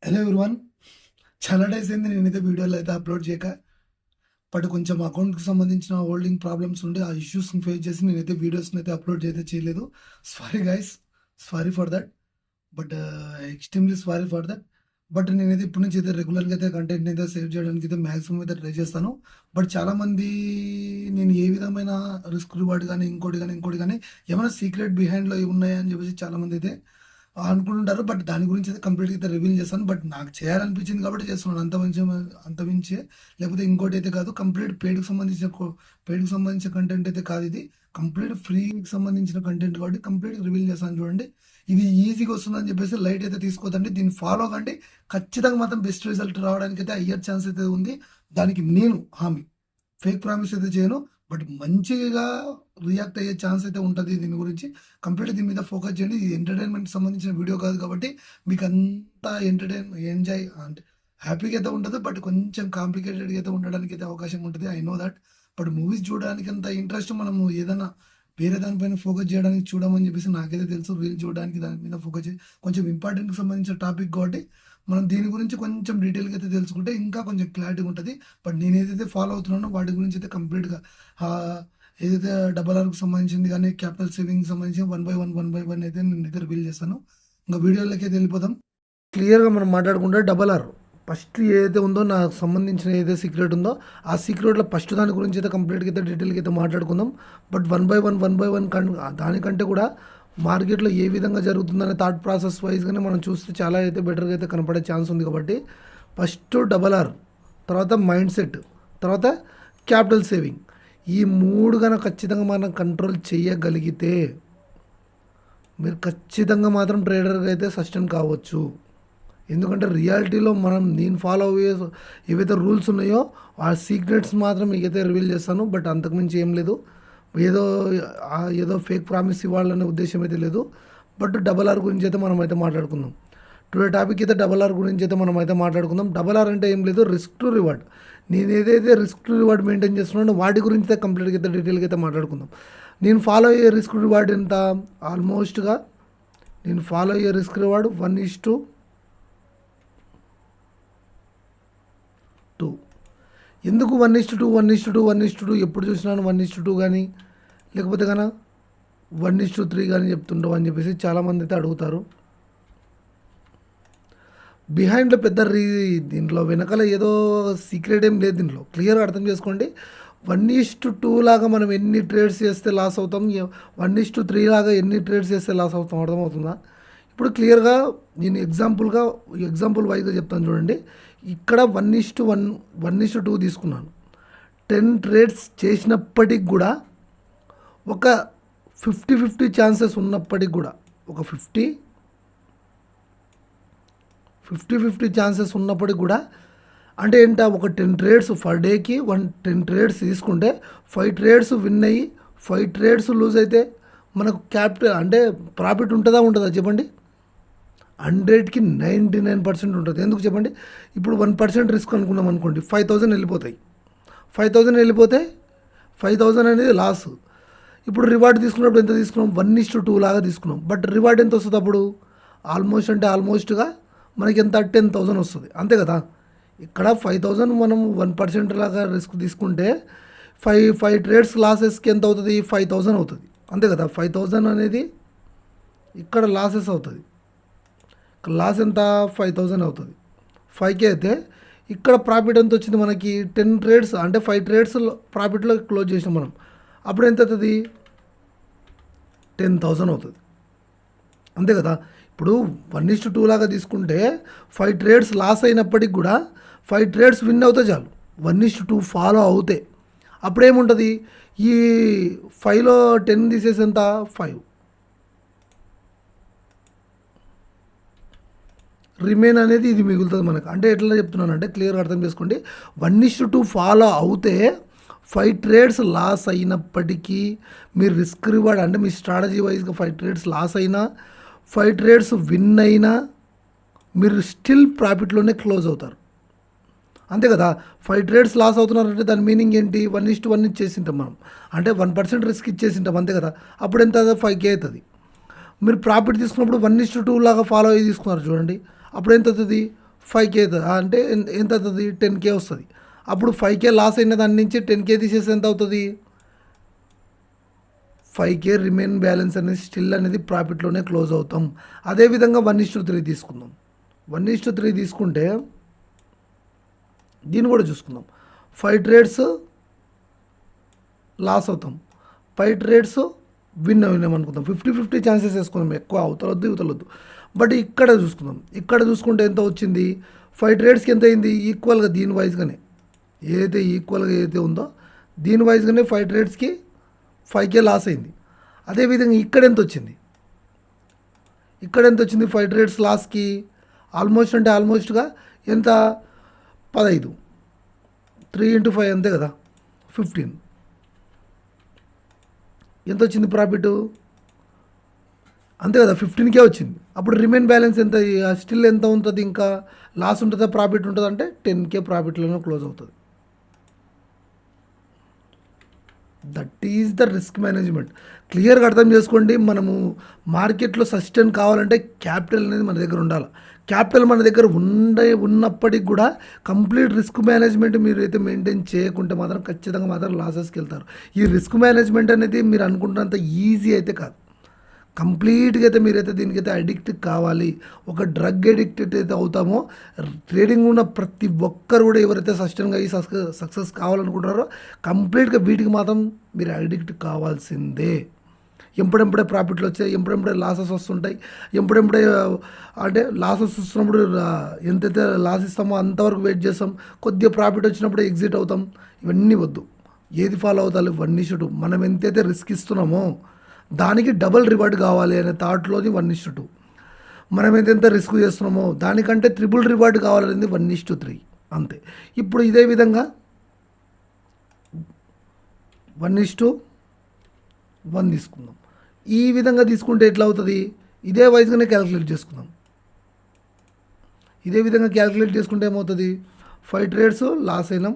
Hello everyone. చాలా days అయింది నేనైతే వీడియోలు అయితే అప్లోడ్ చేయక. బట్ కొంచెం అకౌంట్‌కి సంబంధించిన హోల్డింగ్ ప్రాబ్లమ్స్ ఉండి ఆ ఇష్యూస్‌ని ఫేస్ చేసి నేనైతే వీడియోస్‌ని అయితే అప్లోడ్ అయితే చేయలేదు. Sorry guys. Sorry for that. But extremely sorry for that. But నేనైతే ఇప్పటి నుంచి అయితే రెగ్యులర్‌గా అయితే కంటెంట్‌ని అయితే సేవ్ చేయడానికి అయితే మాక్సిమం అయితే ట్రై చేస్తాను. బట్ చాలామంది నేను ఏ విధమైన రిస్క్ రివార్డ్ గాని, ఇంకోటి గాని ఏమైనా సీక్రెట్ బిహైండ్‌లో ఉన్నాయా అని చెప్పేసి చాలామంది అయితే అనుకుంటుంటారు. బట్ దాని గురించి అయితే కంప్లీట్‌గా అయితే రివీల్ చేస్తాను. బట్ నాకు చేయాలనిపించింది కాబట్టి చేస్తున్నాను. అంతమించే లేకపోతే ఇంకోటి అయితే కాదు. కంప్లీట్ పెయిడ్‌కి సంబంధించిన కంటెంట్ అయితే కాదు ఇది. కంప్లీట్ ఫ్రీకి సంబంధించిన కంటెంట్ కాబట్టి కంప్లీట్‌గా రివీల్ చేస్తాను చూడండి. ఇది ఈజీగా వస్తుందని చెప్పేసి లైట్ అయితే తీసుకోవద్దండి. దీన్ని ఫాలో కండి. ఖచ్చితంగా మాత్రం బెస్ట్ రిజల్ట్ రావడానికి అయితే హయ్యర్ ఛాన్స్ అయితే ఉంది. దానికి నేను హామీ. ఫేక్ ప్రామిస్ అయితే చేయను. బట్ మంచిగా రియాక్ట్ అయ్యే ఛాన్స్ అయితే ఉంటది దీని గురించి. కంప్లీట్‌గా దీని మీద ఫోకస్ చేయండి. ఇది ఎంటర్‌టైన్‌మెంట్‌కి సంబంధించిన వీడియో కాదు కాబట్టి మీకంతా ఎంజాయ్ అంటే హ్యాపీగా అయితే ఉంటది. బట్ కొంచెం కాంప్లికేటెడ్‌గా అయితే ఉండడానికి అయితే అవకాశం ఉంటది. I know that. But movies చూడడానికి అంత ఇంట్రెస్ట్ మనము ఏదైనా వేరే దానిపైన ఫోకస్ చేయడానికి చూడమని చెప్పేసి నాకైతే తెలుసు. రీల్ చూడడానికి దాని మీద ఫోకస్ కొంచెం ఇంపార్టెంట్‌కి సంబంధించిన టాపిక్ కాబట్టి మనం దీని గురించి కొంచెం డీటెయిల్‌గా అయితే తెలుసుకుంటే ఇంకా కొంచెం క్లారిటీగా ఉంటది. బట్ నేనేదైతే ఫాలో అవుతున్నానో వాటి గురించి అయితే కంప్లీట్‌గా ఏదైతే డబల్ ఆర్‌కి సంబంధించింది గానీ, క్యాపిటల్ సేవింగ్‌కి సంబంధించి వన్ బై వన్ అయితే నేనైతే రివీల్ చేస్తాను. ఇంక వీడియోలోకైతే వెళ్ళిపోదాం. క్లియర్‌గా మనం మాట్లాడుకుంటే డబల్ ఆర్ ఫస్ట్ ఏదైతే ఉందో నాకు సంబంధించిన ఏదైతే సీక్రెట్ ఉందో ఆ సీక్రెట్‌లో ఫస్ట్ దాని గురించి అయితే కంప్లీట్‌గా అయితే డీటెయిల్‌గా అయితే మాట్లాడుకుందాం. బట్ వన్ బై వన్ దానికంటే కూడా మార్కెట్‌లో ఏ విధంగా జరుగుతుందనే థాట్ ప్రాసెస్ వైస్‌గానే మనం చూస్తే చాలా అయితే బెటర్‌గా అయితే కనపడే ఛాన్స్ ఉంది కాబట్టి ఫస్ట్ డబల్ ఆర్, తర్వాత మైండ్ సెట్, తర్వాత క్యాపిటల్ సేవింగ్ ఈ 3 గన ఖచ్చితంగా మనం కంట్రోల్ చేయగలిగితే మీరు ఖచ్చితంగా మాత్రం ట్రేడర్‌గా అయితే సస్టైన్ కావచ్చు. ఎందుకంటే రియాలిటీలో నేను ఫాలో అయ్యే ఏవైతే రూల్స్ ఉన్నాయో ఆ సీక్రెట్స్ మాత్రం మీకైతే రివీల్ చేస్తాను. బట్ అంతకుమించి ఏం లేదు. ఏదో ఏదో ఫేక్ ప్రామిస్ ఇవ్వాలనే ఉద్దేశం అయితే లేదు. బట్ డబల్ ఆర్ గురించి అయితే మనం అయితే మాట్లాడుకుందాం. టుడే టాపిక్ అయితే డబల్ ఆర్ గురించి అయితే మనం అయితే మాట్లాడుకుందాం. డబల్ ఆర్ అంటే ఏం లేదు, రిస్క్ టు రివార్డ్. నేను ఏదైతే రిస్క్ టు రివార్డ్ మెయింటైన్ చేస్తున్నానో వాటి గురించి అయితే కంప్లీట్గా అయితే డీటెయిల్గా అయితే మాట్లాడుకుందాం. నేను ఫాలో అయ్యే రిస్క్ రివార్డ్ ఎంత ఆల్మోస్ట్గా నేను ఫాలో అయ్యే రిస్క్ రివార్డ్ 1:2. ఎందుకు 1:2 ఎప్పుడు చూసినాను 1:2 కానీ లేకపోతే కన్నా 1:3 కానీ చెప్తుంటావు అని చెప్పేసి చాలామంది అయితే అడుగుతారు. బిహైండ్లో పెద్ద దీంట్లో వెనకాల ఏదో సీక్రెట్ ఏం లేదు. దీంట్లో క్లియర్గా అర్థం చేసుకోండి. 1:2 లాగా మనం ఎన్ని ట్రేడ్స్ చేస్తే లాస్ అవుతాం, 1:3 లాగా ఎన్ని ట్రేడ్స్ చేస్తే లాస్ అవుతాం అర్థమవుతుందా? ఇప్పుడు క్లియర్గా నేను ఎగ్జాంపుల్ వైజ్గా చెప్తాను చూడండి. ఇక్కడ 1:2 తీసుకున్నాను. 10 ట్రేడ్స్ చేసినప్పటికి కూడా ఒక 50-50 ఛాన్సెస్ ఉన్నప్పటికి కూడా ఒక 50-50 ఛాన్సెస్ ఉన్నప్పటికి కూడా అంటే ఏంటా ఒక 10 ట్రేడ్స్ పర్ డేకి 10 ట్రేడ్స్ తీసుకుంటే 5 ట్రేడ్స్ విన్ అయ్యి 5 ట్రేడ్స్ లూజ్ అయితే మనకు క్యాపిటల్ అంటే ప్రాఫిట్ ఉంటుందా చెప్పండి. 100కి 99% ఉంటుంది. ఎందుకు చెప్పండి. ఇప్పుడు 1% రిస్క్ అనుకున్నాం అనుకోండి, 5,000 వెళ్ళిపోతాయి. 5,000 వెళ్ళిపోతే 5,000 అనేది లాస్. ఇప్పుడు రివార్డ్ తీసుకున్నప్పుడు ఎంత తీసుకున్నాం, 1:2 లాగా తీసుకున్నాం. బట్ రివార్డ్ ఎంత వస్తుంది అప్పుడు ఆల్మోస్ట్గా మనకి ఎంత 10,000 వస్తుంది, అంతే కదా. ఇక్కడ 5,000 మనం 1% లాగా రిస్క్ తీసుకుంటే 5 ట్రేడ్స్ లాసెస్కి ఎంత అవుతుంది, 5,000 అవుతుంది, అంతే కదా. 5,000 అనేది ఇక్కడ లాసెస్ అవుతుంది. లాస్ ఎంత 5,000 అవుతుంది. 5K అయితే ఇక్కడ ప్రాఫిట్ ఎంత వచ్చింది మనకి 10 ట్రేడ్స్ అంటే 5 ట్రేడ్స్ ప్రాఫిట్లో క్లోజ్ చేసినాం మనం. అప్పుడు ఎంత అవుతుంది, 10,000 అవుతుంది, అంతే కదా. ఇప్పుడు 1:2 లాగా తీసుకుంటే 5 ట్రేడ్స్ లాస్ అయినప్పటికి కూడా 5 ట్రేడ్స్ విన్ అవుతే చాలు. 1:2 ఫాలో అవుతే అప్పుడేముంటుంది, ఈ 5లో 10 తీసేసి ఎంత 5 రిమైన్ అనేది ఇది మిగులుతుంది మనకు. అంటే ఎట్లా చెప్తున్నానంటే క్లియర్గా అర్థం చేసుకోండి. 1:2 ఫాలో అవుతే 5 ట్రేడ్స్ లాస్ అయినప్పటికీ మీరు రిస్క్ రివార్డ్ అంటే మీ స్ట్రాటజీ వైజ్గా 5 ట్రేడ్స్ లాస్ అయినా 5 ట్రేడ్స్ విన్ అయినా మీరు స్టిల్ ప్రాఫిట్లోనే క్లోజ్ అవుతారు, అంతే కదా. 5 ట్రేడ్స్ లాస్ అవుతున్నారంటే దాని మీనింగ్ ఏంటి, 1:1 ఇచ్చేసింటాం మనం, అంటే 1% రిస్క్ ఇచ్చేసింటాం, అంతే కదా. అప్పుడు ఎంత 5K అవుతుంది. మీరు ప్రాఫిట్ తీసుకున్నప్పుడు 1:2 లాగా ఫాలో అయ్యి తీసుకున్నారు చూడండి, అప్పుడు ఎంత అవుతుంది 5K అంటే ఎంత అవుతుంది 10K వస్తుంది. అప్పుడు 5K లాస్ అయిన దాని నుంచి 10K తీసేసి ఎంత అవుతుంది 5K రిమైన్ బ్యాలెన్స్ అనేది స్టిల్ అనేది ప్రాఫిట్లోనే క్లోజ్ అవుతాం. అదేవిధంగా 1:3 తీసుకుందాం. 1:3 తీసుకుంటే దీన్ని కూడా చూసుకుందాం. 5 ట్రేడ్స్ లాస్ అవుతాం, 5 ట్రేడ్స్ విన్ అయినామనుకుందాం. 50-50 ఛాన్సెస్ వేసుకుందాం, ఎక్కువ అవతలొద్దు ఇవతలొద్దు. బట్ ఇక్కడ చూసుకుందాం. ఇక్కడ చూసుకుంటే ఎంత వచ్చింది 5 ట్రేడ్స్కి ఎంత అయింది ఈక్వల్గా దీని వైజ్గానే ఏదైతే ఈక్వల్గా ఏదైతే ఉందో దీని వైజ్గానే 5 ట్రేడ్స్కి 5K లాస్ అయింది. అదేవిధంగా ఇక్కడ ఎంత వచ్చింది 5 ట్రేడ్స్ లాస్కి ఆల్మోస్ట్గా ఎంత 15, 3 × 5 అంతే కదా 15. ఎంత వచ్చింది ప్రాఫిట్ అంతే కదా 15K వచ్చింది. అప్పుడు రిమైన్ బ్యాలెన్స్ ఎంత స్టిల్ ఎంత ఉంటుంది, ఇంకా లాస్ ఉంటుందా ప్రాఫిట్ ఉంటుందా అంటే 10K ప్రాఫిట్లోనే క్లోజ్ అవుతుంది. That is the risk management. క్లియర్గా అర్థం చేసుకోండి. మనము మార్కెట్లో సస్టైన్ కావాలంటే క్యాపిటల్ అనేది మన దగ్గర ఉండాలి. క్యాపిటల్ మన దగ్గర ఉన్నప్పటికి కూడా కంప్లీట్ రిస్క్ మేనేజ్మెంట్ మీరు అయితే మెయింటైన్ చేయకుంటే మాత్రం ఖచ్చితంగా మాత్రం లాసెస్కి వెళ్తారు. ఈ రిస్క్ మేనేజ్మెంట్ అనేది మీరు అనుకుంటున్నంత ఈజీ అయితే కాదు. కంప్లీట్గా అయితే మీరైతే దీనికైతే అడిక్ట్ కావాలి. ఒక డ్రగ్ అడిక్ట్ అయితే అవుతామో ట్రేడింగ్ ఉన్న ప్రతి ఒక్కరు కూడా ఎవరైతే సస్టైన్గా ఈ సక్సెస్ కావాలనుకుంటారో కంప్లీట్గా వీటికి మాత్రం మీరు అడిక్ట్ కావాల్సిందే. ఎప్పుడెప్పుడే ప్రాఫిట్లు వచ్చాయి, ఎప్పుడెప్పుడే లాసెస్ వస్తుంటాయి, ఎప్పుడెప్పుడే అంటే లాసెస్ వస్తున్నప్పుడు ఎంతైతే లాస్ ఇస్తామో అంతవరకు వెయిట్ చేస్తాం, కొద్దిగా ప్రాఫిట్ వచ్చినప్పుడు ఎగ్జిట్ అవుతాం. ఇవన్నీ వద్దు. ఏది ఫాలో అవుతాలి 1:2. మనం ఎంతైతే రిస్క్ ఇస్తున్నామో దానికి డబల్ రివార్డ్ కావాలి అనే థాట్లోని 1:2. మనం ఎంత రిస్క్ చేస్తున్నామో దానికంటే ట్రిపుల్ రివార్డ్ కావాలనేది 1:3 అంతే. ఇప్పుడు ఇదే విధంగా 1:1 తీసుకుందాం. ఈ విధంగా తీసుకుంటే ఎట్లా అవుతుంది ఇదే వైజ్గానే క్యాలిక్యులేట్ చేసుకుందాం. ఇదే విధంగా క్యాలిక్యులేట్ చేసుకుంటే ఏమవుతుంది 5 ట్రేడ్స్ లాస్ అయినాం,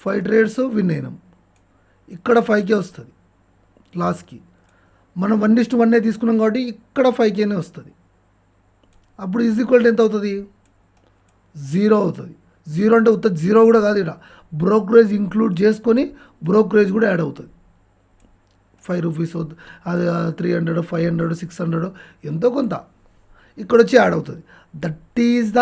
5 ట్రేడ్స్ విన్ అయినాం. ఇక్కడ 5K వస్తుంది లాస్కి. మనం 1:1 తీసుకున్నాం కాబట్టి ఇక్కడ 5Kనే వస్తుంది. అప్పుడు ఈక్వల్ ఎంత అవుతుంది 0 అవుతుంది. 0 అంటే ఉత్త 0 కూడా కాదు, ఇక్కడ బ్రోకరేజ్ ఇంక్లూడ్ చేసుకొని బ్రోకరేజ్ కూడా యాడ్ అవుతుంది. 5 రూపీస్ అది 300, 500, 600 ఎంతో కొంత ఇక్కడ వచ్చి యాడ్ అవుతుంది. That is the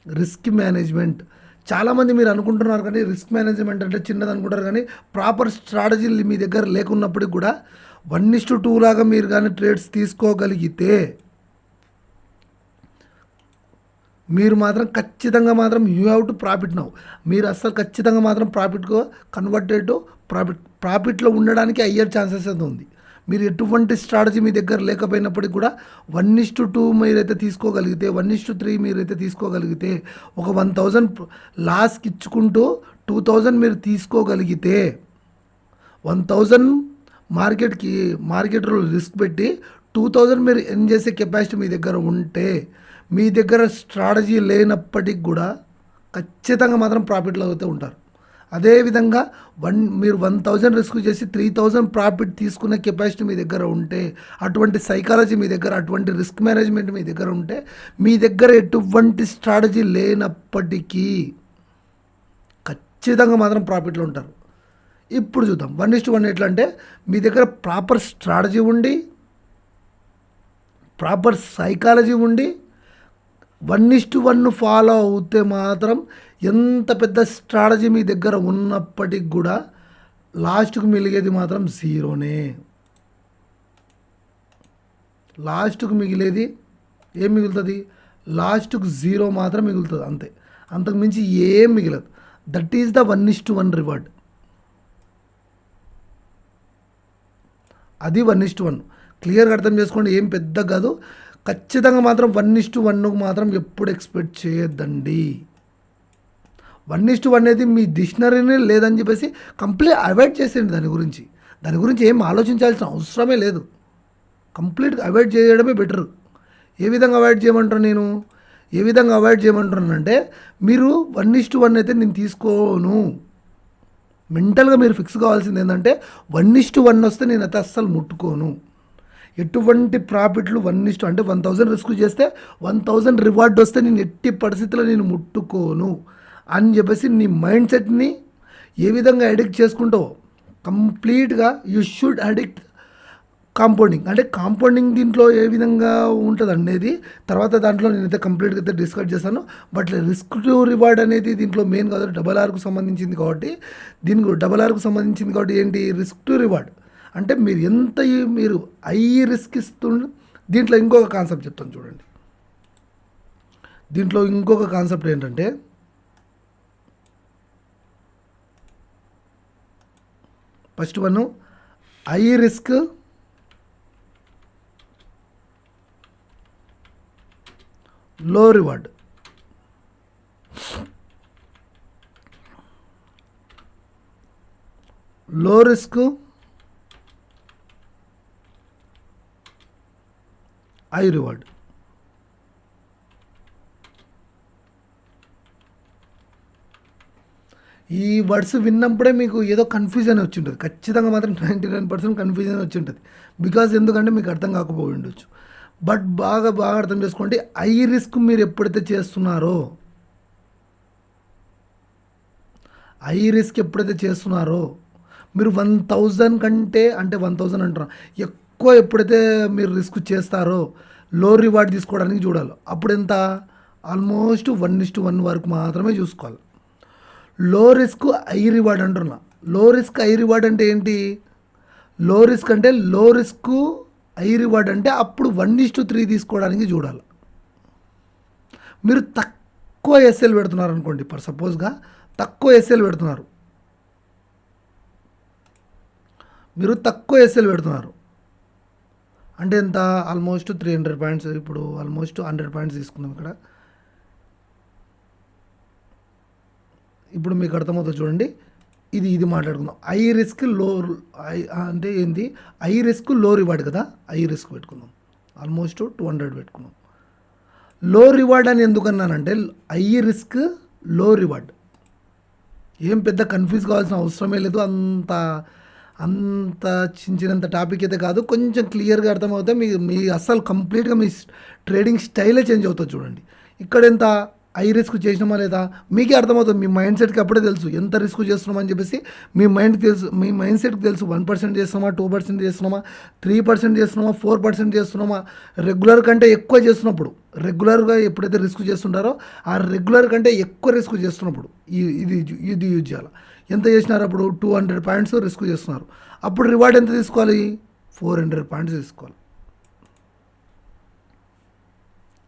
risk management. చాలామంది మీరు అనుకుంటున్నారు కానీ రిస్క్ మేనేజ్మెంట్ అంటే చిన్నది అనుకుంటారు, కానీ ప్రాపర్ స్ట్రాటజీలు మీ దగ్గర లేకున్నప్పటికి కూడా 1:2 లాగా మీరు కానీ ట్రేడ్స్ తీసుకోగలిగితే మీరు మాత్రం ఖచ్చితంగా మాత్రం you have to profit now. మీరు అస్సలు ఖచ్చితంగా మాత్రం ప్రాఫిట్గా కన్వర్టెడ్ టు ప్రాఫిట్లో ఉండడానికి అయ్యే ఛాన్సెస్ అయితే ఉంది. మీరు ఎటువంటి స్ట్రాటజీ మీ దగ్గర లేకపోయినప్పటికీ కూడా 1:2 మీరైతే తీసుకోగలిగితే, 1:3 మీరైతే తీసుకోగలిగితే, ఒక 1000 లాస్కి ఇచ్చుకుంటూ 2000 మీరు తీసుకోగలిగితే, 1000 మార్కెట్లో రిస్క్ పెట్టి 2000 మీరు ఎర్న్ చేసే కెపాసిటీ మీ దగ్గర ఉంటే, మీ దగ్గర స్ట్రాటజీ లేనప్పటికి కూడా ఖచ్చితంగా మాత్రం ప్రాఫిట్లో అయితే ఉంటారు. అదేవిధంగా మీరు 1000 రిస్క్ చేసి 3000 ప్రాఫిట్ తీసుకునే కెపాసిటీ మీ దగ్గర ఉంటే, అటువంటి సైకాలజీ మీ దగ్గర, అటువంటి రిస్క్ మేనేజ్మెంట్ మీ దగ్గర ఉంటే, మీ దగ్గర ఎటువంటి స్ట్రాటజీ లేనప్పటికీ ఖచ్చితంగా మాత్రం ప్రాఫిట్లో ఉంటారు. ఇప్పుడు చూద్దాం 1:1 ఎట్లా అంటే, మీ దగ్గర ప్రాపర్ స్ట్రాటజీ ఉండి, ప్రాపర్ సైకాలజీ ఉండి 1:1 ఫాలో అవుతే మాత్రం ఎంత పెద్ద స్ట్రాటజీ మీ దగ్గర ఉన్నప్పటికి కూడా లాస్ట్కు మిగిలేది మాత్రం 0నే. లాస్ట్కు మిగిలేది ఏం మిగులుతుంది, లాస్ట్కు 0 మాత్రం మిగులుతుంది అంతే, అంతకు మించి ఏం మిగలదు. That is the 1:1 reward. అది 1:1 క్లియర్గా అర్థం చేసుకోండి. ఏం పెద్ద కాదు. ఖచ్చితంగా మాత్రం 1:1 మాత్రం ఎప్పుడు ఎక్స్పెక్ట్ చేయొద్దండి. 1:1 అనేది మీ డిక్షనరీనే లేదని చెప్పేసి కంప్లీట్ అవాయిడ్ చేసేయండి. దాని గురించి ఏం ఆలోచించాల్సిన అవసరమే లేదు. కంప్లీట్గా అవాయిడ్ చేయడమే బెటర్. ఏ విధంగా అవాయిడ్ చేయమంటున్నానంటే, మీరు 1:1 అయితే నేను తీసుకోను. మెంటల్గా మీరు ఫిక్స్ కావాల్సింది ఏంటంటే 1:1 వస్తే నేను అయితే అస్సలు ముట్టుకోను. ఎటువంటి ప్రాఫిట్లు 1 అంటే 1000 రిస్క్ చేస్తే 1000 రివార్డ్ వస్తే నేను ఎట్టి పరిస్థితుల్లో నేను ముట్టుకోను అని చెప్పేసి నీ మైండ్ సెట్ని ఏ విధంగా అడిక్ట్ చేసుకుంటావో కంప్లీట్గా యూ షుడ్ అడిక్ట్ కాంపౌండింగ్. అంటే కాంపౌండింగ్ దీంట్లో ఏ విధంగా ఉంటుంది అనేది తర్వాత దాంట్లో నేనైతే కంప్లీట్గా అయితే డిస్కస్ చేస్తాను. బట్ రిస్క్ టు రివార్డ్ అనేది దీంట్లో మెయిన్ కాదు, డబల్ ఆర్కు సంబంధించింది కాబట్టి దీనికి డబల్ ఆర్కు సంబంధించింది కాబట్టి ఏంటి రిస్క్ టు రివార్డ్ అంటే మీరు ఎంత మీరు హై రిస్క్ దీంట్లో ఇంకొక కాన్సెప్ట్ చెప్తాను చూడండి. దీంట్లో ఇంకొక కాన్సెప్ట్ ఏంటంటే ఫస్ట్ వన్ హై రిస్క్ లో రివార్డ్. లో రిస్క్ హై రివార్డ్. ఈ వర్డ్స్ విన్నప్పుడే మీకు ఏదో కన్ఫ్యూజన్ వచ్చి ఉంటుంది, ఖచ్చితంగా మాత్రం 99% కన్ఫ్యూజన్ వచ్చి ఉంటుంది. బికాజ్ ఎందుకంటే మీకు అర్థం కాకపోయి ఉండొచ్చు. బట్ బాగా అర్థం చేసుకోండి. హై రిస్క్ మీరు ఎప్పుడైతే చేస్తున్నారో మీరు 1000 కంటే అంటే 1000 అంటారా ఎక్కువ ఎప్పుడైతే మీరు రిస్క్ చేస్తారో లో రివార్డ్ తీసుకోవడానికి చూడాలి. అప్పుడు ఎంత ఆల్మోస్ట్ 1:1 వరకు మాత్రమే చూసుకోవాలి. లో రిస్క్ హై రివార్డ్ అంటున్నా. లో రిస్క్ హై రివార్డ్ అంటే ఏంటి? లో రిస్క్ అంటే లో రిస్క్ హై రివార్డ్ అంటే అప్పుడు 1:3 తీసుకోవడానికి చూడాలి. మీరు తక్కువ ఎస్ఎల్ పెడుతున్నారు అనుకోండి, ఫర్ సపోజ్గా తక్కువ ఎస్ఎల్ పెడుతున్నారు, అంటే ఎంత ఆల్మోస్ట్ 300 పాయింట్స్. ఇప్పుడు ఆల్మోస్ట్ 100 పాయింట్స్ తీసుకున్నాం ఇక్కడ. ఇప్పుడు మీకు అర్థమవుతుంది చూడండి. ఇది మాట్లాడుకుందాం. హై రిస్క్ లో అంటే ఏంది? హై రిస్క్ లో రివార్డ్ కదా. హై రిస్క్ పెట్టుకుందాం, ఆల్మోస్ట్ 200 పెట్టుకున్నాం. లో రివార్డ్ అని ఎందుకన్నానంటే హై రిస్క్ లో రివార్డ్ ఏం పెద్ద కన్ఫ్యూజ్ కావాల్సిన అవసరమే లేదు. అంత చిన్నంత టాపిక్ అయితే కాదు. కొంచెం క్లియర్గా అర్థమవుతే మీ అస్సలు కంప్లీట్గా మీ ట్రేడింగ్ స్టైలే చేంజ్ అవుతుంది చూడండి. ఇక్కడ ఎంత హై రిస్క్ చేసినామా లేదా మీకే అర్థమవుతుంది. మీ మైండ్ సెట్కి అప్పుడే తెలుసు ఎంత రిస్క్ చేస్తున్నామని చెప్పేసి. మీ మైండ్కి తెలుసు, మీ మైండ్ సెట్కి తెలుసు 1% చేస్తున్నామా, 2% చేస్తున్నామా, 3% చేస్తున్నామా, 4% చేస్తున్నామా. రెగ్యులర్ కంటే ఎక్కువ చేస్తున్నప్పుడు, రెగ్యులర్గా ఎప్పుడైతే రిస్క్ చేస్తుంటారో ఆ రెగ్యులర్ కంటే ఎక్కువ రిస్క్ చేస్తున్నప్పుడు ఇది యూజ్ చేయాలి. ఎంత చేసినారు అప్పుడు? 200 పాయింట్స్ రిస్క్ చేస్తున్నారు. అప్పుడు రివార్డ్ ఎంత తీసుకోవాలి? 400 పాయింట్స్ తీసుకోవాలి.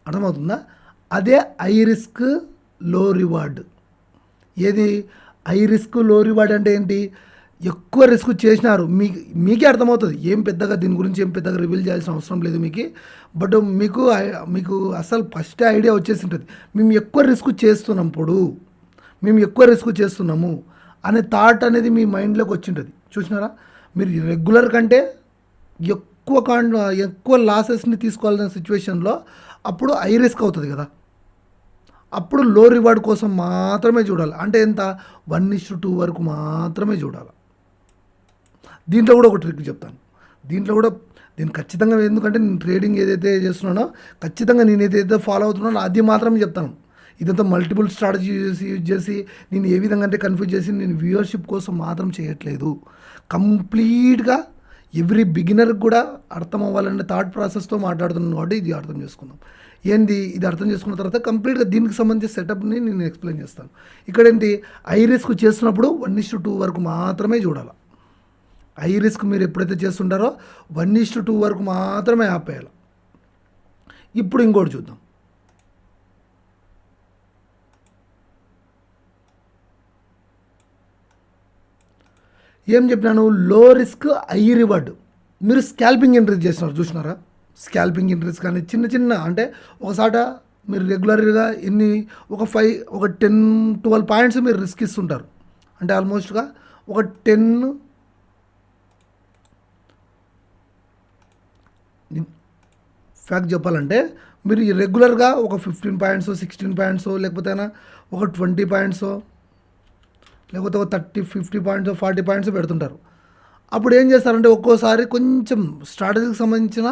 అర్థమవుతుందా? అదే హై రిస్క్ లో రివార్డ్. ఏది హై రిస్క్ లో రివార్డ్ అంటే ఏంటి? ఎక్కువ రిస్క్ చేసినారు, మీకే అర్థమవుతుంది. ఏం పెద్దగా దీని గురించి ఏం పెద్దగా రివీల్ చేయాల్సిన అవసరం లేదు మీకు. బట్ మీకు అసలు ఫస్ట్ ఐడియా వచ్చేసి ఉంటుంది. మేము ఎక్కువ రిస్క్ చేస్తున్నాము అనే థాట్ అనేది మీ మైండ్లోకి వచ్చి ఉంటుంది. చూసినారా? మీరు రెగ్యులర్ కంటే ఎక్కువ లాసెస్ని తీసుకోవాల్సిన సిచ్యువేషన్లో అప్పుడు హై రిస్క్ అవుతుంది కదా. అప్పుడు లో రివార్డ్ కోసం మాత్రమే చూడాలి. అంటే ఎంత? 1:2 వరకు మాత్రమే చూడాలి. దీంట్లో కూడా ఒక ట్రిక్ చెప్తాను. దీన్ని ఖచ్చితంగా, ఎందుకంటే నేను ట్రేడింగ్ ఏదైతే చేస్తున్నానో ఖచ్చితంగా నేను ఏదైతే ఫాలో అవుతున్నానో అది మాత్రమే చెప్తాను. ఇదంతా మల్టిపుల్ స్ట్రాటజీ యూజ్ చేసి నేను ఏ విధంగా అంటే కన్ఫ్యూజ్ చేసి నేను వ్యూవర్షిప్ కోసం మాత్రం చేయట్లేదు. కంప్లీట్గా ఎవ్రీ బిగినర్కి కూడా అర్థం అవ్వాలనే థాట్ ప్రాసెస్తో మాట్లాడుతున్నాను కాబట్టి ఇది అర్థం చేసుకుందాం. ఇది అర్థం చేసుకున్న తర్వాత కంప్లీట్గా దీనికి సంబంధించిన సెటప్ని నేను ఎక్స్ప్లెయిన్ చేస్తాను. ఇక్కడ హై రిస్క్ చేస్తున్నప్పుడు 1:2 వరకు మాత్రమే చూడాలి. హై రిస్క్ మీరు ఎప్పుడైతే చేస్తుంటారో 1:2 వరకు మాత్రమే ఆపేయాలి. ఇప్పుడు ఇంకోటి చూద్దాం. ఏం చెప్పినాను? లో రిస్క్ హై రివార్డ్. మీరు స్కాల్పింగ్ ఎంట్రీస్ చేస్తున్నారు, చూసినారా? స్కాల్పింగ్ ఎంట్రీస్ కానీ చిన్న అంటే ఒకసాట మీరు రెగ్యులర్గా ఒక 10-12 పాయింట్స్ మీరు రిస్క్ ఇస్తుంటారు. అంటే ఆల్మోస్ట్గా ఒక 10 ఫ్యాక్ట్ చెప్పాలంటే మీరు రెగ్యులర్గా ఒక 15 పాయింట్స్, 16 పాయింట్స్, లేకపోతే ఒక 20 పాయింట్స్, లేకపోతే ఒక 30-50 పాయింట్స్, 40 పాయింట్స్ పెడుతుంటారు. అప్పుడు ఏం చేస్తారంటే ఒక్కోసారి కొంచెం స్ట్రాటజీకి సంబంధించిన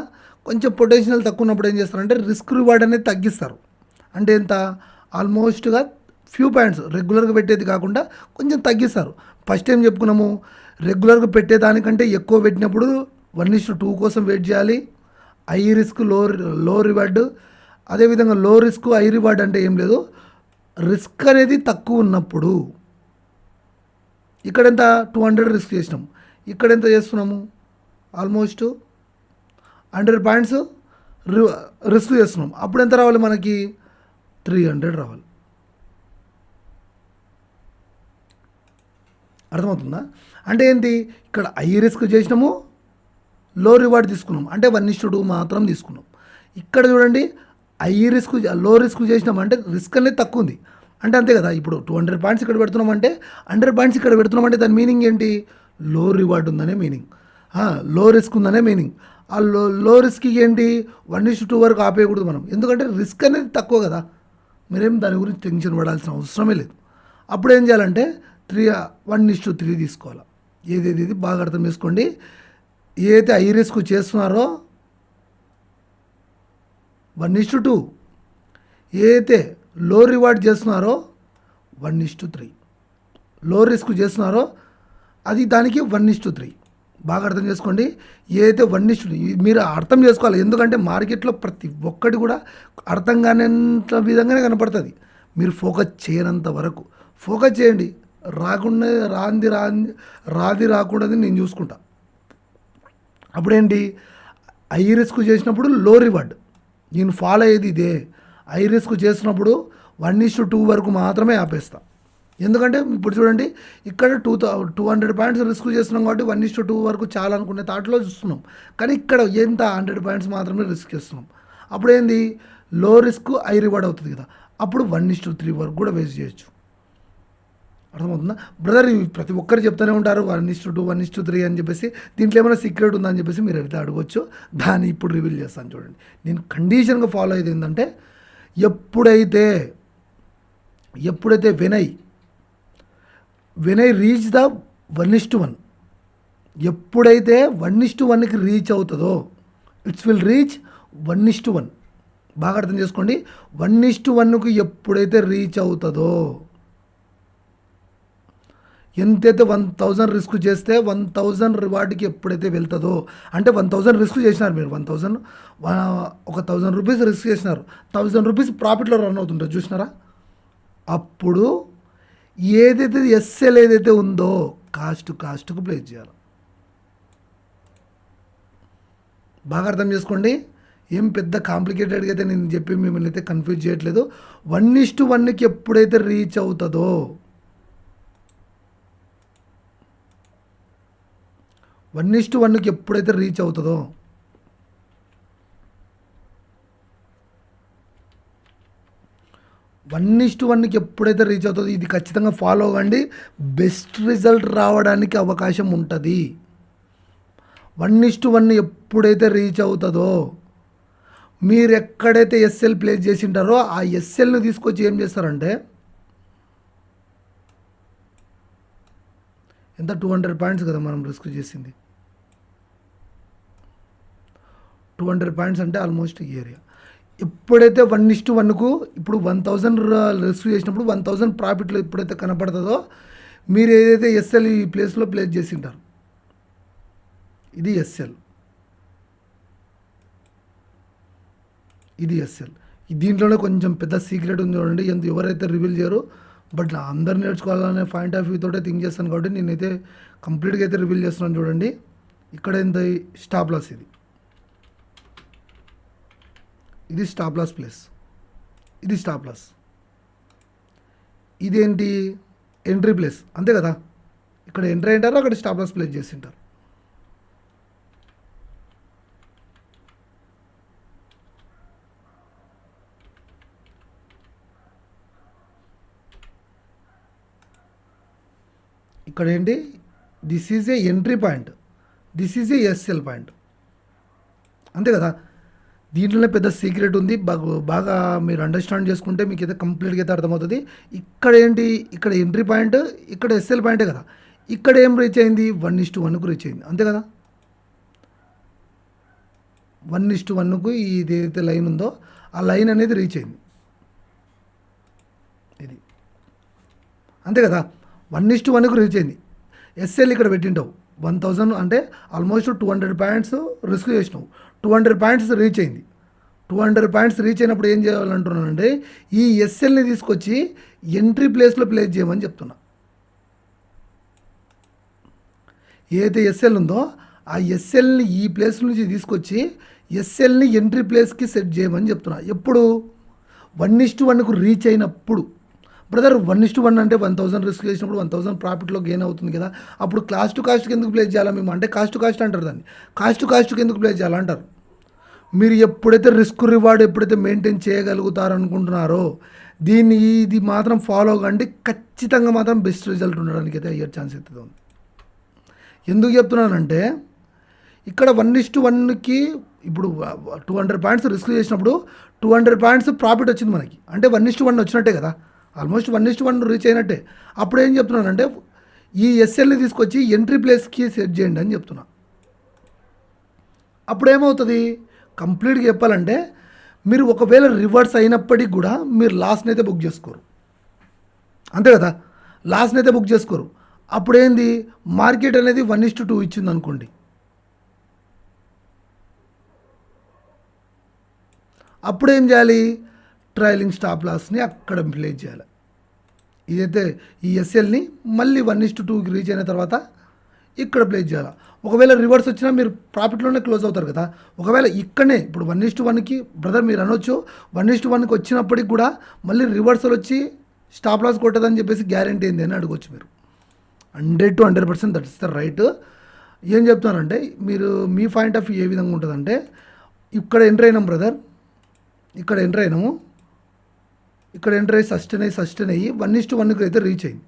కొంచెం పొటెన్షియల్ తక్కువ ఉన్నప్పుడు ఏం చేస్తారంటే రిస్క్ రివార్డ్ అనేది తగ్గిస్తారు. అంటే ఎంత ఆల్మోస్ట్గా ఫ్యూ పాయింట్స్ రెగ్యులర్గా పెట్టేది కాకుండా కొంచెం తగ్గిస్తారు. ఫస్ట్ టైం చెప్పుకున్నాము రెగ్యులర్గా పెట్టేదానికంటే ఎక్కువ పెట్టినప్పుడు 1:2 కోసం వెయిట్ చేయాలి. హై రిస్క్ లో రివార్డ్. అదేవిధంగా లో రిస్క్ హై రివార్డ్ అంటే ఏం లేదు, రిస్క్ అనేది తక్కువ ఉన్నప్పుడు ఇక్కడ ఎంత 200 రిస్క్ చేసినాం, ఇక్కడ ఎంత చేస్తున్నాము ఆల్మోస్ట్ 100 పాయింట్స్ రిస్క్ చేస్తున్నాం. అప్పుడు ఎంత రావాలి మనకి 300 రావాలి. అర్థమవుతుందా? అంటే ఏంటి, ఇక్కడ హై రిస్క్ చేసినాము, లో రివార్డ్ తీసుకున్నాం అంటే 1:2 మాత్రం తీసుకున్నాం. ఇక్కడ చూడండి లో రిస్క్ చేసినాం అంటే రిస్క్ అనేది తక్కువ ఉంది అంటే అంతే కదా. ఇప్పుడు 200 పాయింట్స్ ఇక్కడ పెడుతున్నామంటే 100 పాయింట్స్ ఇక్కడ పెడుతున్నామంటే దాని మీనింగ్ ఏంటి, లో రివార్డ్ ఉందనే మీనింగ్, లో రిస్క్ ఉందనే మీనింగ్. ఆ లో రిస్క్కి ఏంటి 1:2 వరకు ఆపేయకూడదు మనం, ఎందుకంటే రిస్క్ అనేది తక్కువ కదా. మీరేం దాని గురించి టెన్షన్ పడాల్సిన అవసరమే లేదు. అప్పుడు ఏం చేయాలంటే 1:3 తీసుకోవాలి. ఏదేది బాగా అర్థం చేసుకోండి. ఏదైతే హై రిస్క్ చేస్తున్నారో 1:2, ఏదైతే లో రివార్డ్ చేస్తున్నారో 1:3, లో రిస్క్ చేస్తున్నారో అది దానికి 1:3. బాగా అర్థం చేసుకోండి. ఏదైతే 1:3 మీరు అర్థం చేసుకోవాలి, ఎందుకంటే మార్కెట్లో ప్రతి ఒక్కటి కూడా అర్థం కానంత విధంగానే కనపడుతుంది. మీరు ఫోకస్ చేయనంత వరకు ఫోకస్ చేయండి. రాకుండా రాది రాకూడదని నేను చూసుకుంటా. అప్పుడేంటి హై రిస్క్ చేసినప్పుడు లో రివార్డ్, నేను ఫాలో అయ్యేది ఇదే. హై రిస్క్ చేసినప్పుడు 1:2 వరకు మాత్రమే ఆపేస్తా. ఎందుకంటే ఇప్పుడు చూడండి ఇక్కడ 200 పాయింట్స్ రిస్క్ చేస్తున్నాం కాబట్టి 1:2 వరకు చాలా అనుకునే థాట్లో చూస్తున్నాం. కానీ ఇక్కడ ఎంత 100 పాయింట్స్ మాత్రమే రిస్క్ చేస్తున్నాం. అప్పుడు ఏంది లో రిస్క్ హై రివార్డ్ అవుతుంది కదా. అప్పుడు 1:3 వరకు కూడా వేస్ట్ చేయొచ్చు. అర్థమవుతుందా బ్రదర్? ఇవి ప్రతి ఒక్కరు చెప్తూనే ఉంటారు 1:2 1:3 అని చెప్పేసి. దీంట్లో ఏమైనా సీక్రెట్ ఉందని చెప్పేసి మీరు అయితే అడగవచ్చు. దాన్ని ఇప్పుడు రివీల్ చేస్తాను చూడండి. నేను కండిషన్గా ఫాలో అయ్యేది ఏంటంటే ఎప్పుడైతే వెనై రీచ్ ద 1:1, ఎప్పుడైతే 1:1కి రీచ్ అవుతుందో ఇట్స్ విల్ రీచ్ 1:1. బాగా అర్థం చేసుకోండి. 1:1కు ఎప్పుడైతే రీచ్ అవుతుందో, ఎంతైతే 1000 రిస్క్ చేస్తే 1000 రివార్డ్కి ఎప్పుడైతే వెళ్తుందో, అంటే 1000 రిస్క్ చేసినారు మీరు, 1000 రూపీస్ రిస్క్ చేసినారు, 1000 రూపీస్ ప్రాఫిట్లో రన్ అవుతుంటారు చూసినారా. అప్పుడు ఏదైతే ఎస్ఎల్ ఏదైతే ఉందో కాస్ట్కు ప్లేస్ చేయాలి. బాగా అర్థం చేసుకోండి. ఏం పెద్ద కాంప్లికేటెడ్గా అయితే నేను చెప్పి మిమ్మల్ని అయితే కన్ఫ్యూజ్ చేయట్లేదు. 1:1కి ఎప్పుడైతే రీచ్ అవుతుందో, 1:1కి ఎప్పుడైతే రీచ్ అవుతుందో, ఇది ఖచ్చితంగా ఫాలో అవ్వండి. బెస్ట్ రిజల్ట్ రావడానికి అవకాశం ఉంటుంది. 1:1 ఎప్పుడైతే రీచ్ అవుతుందో, మీరు ఎక్కడైతే ఎస్ఎల్ ప్లేస్ చేసి ఉంటారో ఆ ఎస్ఎల్ని తీసుకొచ్చి ఏం చేస్తారంటే, ఎంత 200 పాయింట్స్ కదా మనం రిస్క్ చేసింది, 200 పాయింట్స్ అంటే ఆల్మోస్ట్ ఈ ఏరియా. ఎప్పుడైతే 1:1కు ఇప్పుడు 1000 రిస్క్ చేసినప్పుడు 1000 ప్రాఫిట్లో ఎప్పుడైతే కనపడుతుందో, మీరు ఏదైతే ఎస్ఎల్ ఈ ప్లేస్లో ప్లేస్ చేసి ఉంటారు, ఇది ఎస్ఎల్, ఇది ఎస్ఎల్. దీంట్లోనే కొంచెం పెద్ద సీక్రెట్ ఉంది చూడండి. ఎవరైతే రివీల్ చేయరు, బట్ అందరు నేర్చుకోవాలనే పాయింట్ ఆఫ్ వ్యూ తోటే థింక్ చేస్తాను కాబట్టి నేనైతే కంప్లీట్గా అయితే రివీల్ చేస్తున్నాను చూడండి. ఇక్కడ ఎంత స్టాప్ లాస్, ఇది స్టాప్ లాస్ ప్లేస్, ఇది స్టాప్ లాస్, ఇదేంటి ఎంట్రీ ప్లేస్, అంతే కదా. ఇక్కడ ఎంట్రీ అయింటారు, అక్కడ స్టాప్ లాస్ ప్లేస్ చేసింటారు. ఇక్కడ ఏంటి, this is a entry point, this is a SL point, అంతే కదా. దీంట్లోనే పెద్ద సీక్రెట్ ఉంది. బాగా మీరు అండర్స్టాండ్ చేసుకుంటే మీకు అయితే కంప్లీట్గా అయితే అర్థమవుతుంది. ఇక్కడ ఏంటి, ఇక్కడ ఎంట్రీ పాయింట్, ఇక్కడ ఎస్ఎల్ పాయింటే కదా. ఇక్కడ ఏం రీచ్ అయింది 1:1కు రీచ్ అయింది అంతే కదా. 1:1కు ఇది ఏదైతే లైన్ ఉందో ఆ లైన్ అనేది రీచ్ అయింది ఇది అంతే కదా. 1:1కు రీచ్ అయింది. ఎస్ఎల్ ఇక్కడ పెట్టింటావు 1000 అంటే ఆల్మోస్ట్ 200 పాయింట్స్ రిస్క్ చేసినావు. 200 పాయింట్స్ రీచ్ అయింది. 200 పాయింట్స్ రీచ్ అయినప్పుడు ఏం చేయాలంటున్నానంటే ఈ ఎస్ఎల్ని తీసుకొచ్చి ఎంట్రీ ప్లేస్లో ప్లేస్ చేయమని చెప్తున్నా. ఏదైతే ఎస్ఎల్ ఉందో ఆ ఎస్ఎల్ని ఈ ప్లేస్ నుంచి తీసుకొచ్చి ఎస్ఎల్ని ఎంట్రీ ప్లేస్కి సెట్ చేయమని చెప్తున్నా. ఎప్పుడు 1:1కు రీచ్ అయినప్పుడు. బ్రదర్ 1:1 అంటే 1000 రిస్క్ చేసినప్పుడు 1000 ప్రాఫిట్లో గెయిన్ అవుతుంది కదా. అప్పుడు కాస్ట్ టు కాస్ట్కి ఎందుకు ప్లేస్ చేయాలా మేము అంటే కాస్ట్ టు కాస్ట్ అంటారు దాన్ని. కాస్ట్ టు కాస్ట్కి ఎందుకు ప్లేస్ చేయాలంటారు. మీరు ఎప్పుడైతే రిస్క్ రివార్డ్ ఎప్పుడైతే మెయింటైన్ చేయగలుగుతారనుకుంటున్నారో ఇది మాత్రం ఫాలో కండి. ఖచ్చితంగా మాత్రం బెస్ట్ రిజల్ట్ ఉండడానికి అయితే అయ్యే ఛాన్స్ అవుతుంది. ఎందుకు చెప్తున్నానంటే ఇక్కడ 1:1కి ఇప్పుడు 200 పాయింట్స్ రిస్క్ చేసినప్పుడు 200 పాయింట్స్ ప్రాఫిట్ వచ్చింది మనకి అంటే 1:1 వచ్చినట్టే కదా. ఆల్మోస్ట్ 1:1 రీచ్ అయినట్టే. అప్పుడు ఏం చెప్తున్నానంటే ఈ ఎస్ఎల్ని తీసుకొచ్చి ఎంట్రీ ప్లేస్కి సెట్ చేయండి అని చెప్తున్నా. అప్పుడు ఏమవుతుంది కంప్లీట్గా చెప్పాలంటే మీరు ఒకవేళ రివర్స్ అయినప్పటికి కూడా మీరు లాస్ని అయితే బుక్ చేసుకోరు అంతే కదా. లాస్ని అయితే బుక్ చేసుకోరు. అప్పుడు ఏంది మార్కెట్ అనేది 1:2 ఇచ్చింది అనుకోండి. అప్పుడు ఏం చేయాలి ట్రైలింగ్ స్టాప్ లాస్ని అక్కడ ప్లేస్ చేయాలి. ఇదైతే ఈ ఎస్ఎల్ని మళ్ళీ 1:2కి రీచ్ అయిన తర్వాత ఇక్కడ ప్లేస్ చేయాలి. ఒకవేళ రివర్స్ వచ్చినా మీరు ప్రాఫిట్లోనే క్లోజ్ అవుతారు కదా. ఒకవేళ ఇక్కడనే ఇప్పుడు 1:1కి బ్రదర్ మీరు అనొచ్చు 1:1కి వచ్చినప్పటికి కూడా మళ్ళీ రివర్సల్ వచ్చి స్టాప్ లాస్ కొట్టదని చెప్పేసి గ్యారంటీ ఏంది అని అడగవచ్చు మీరు. 100 to 100% that is the right. ఏం చెప్తున్నానంటే మీరు మీ పాయింట్ ఆఫ్ వ్యూ ఏ విధంగా ఉంటుందంటే ఇక్కడ ఎంటర్ అయినాం బ్రదర్, ఇక్కడ ఎంటర్ అయినాము, ఇక్కడ ఎంటర్ అయ్యి సస్టైన్ అయ్యి 1:1కి అయితే రీచ్ అయింది.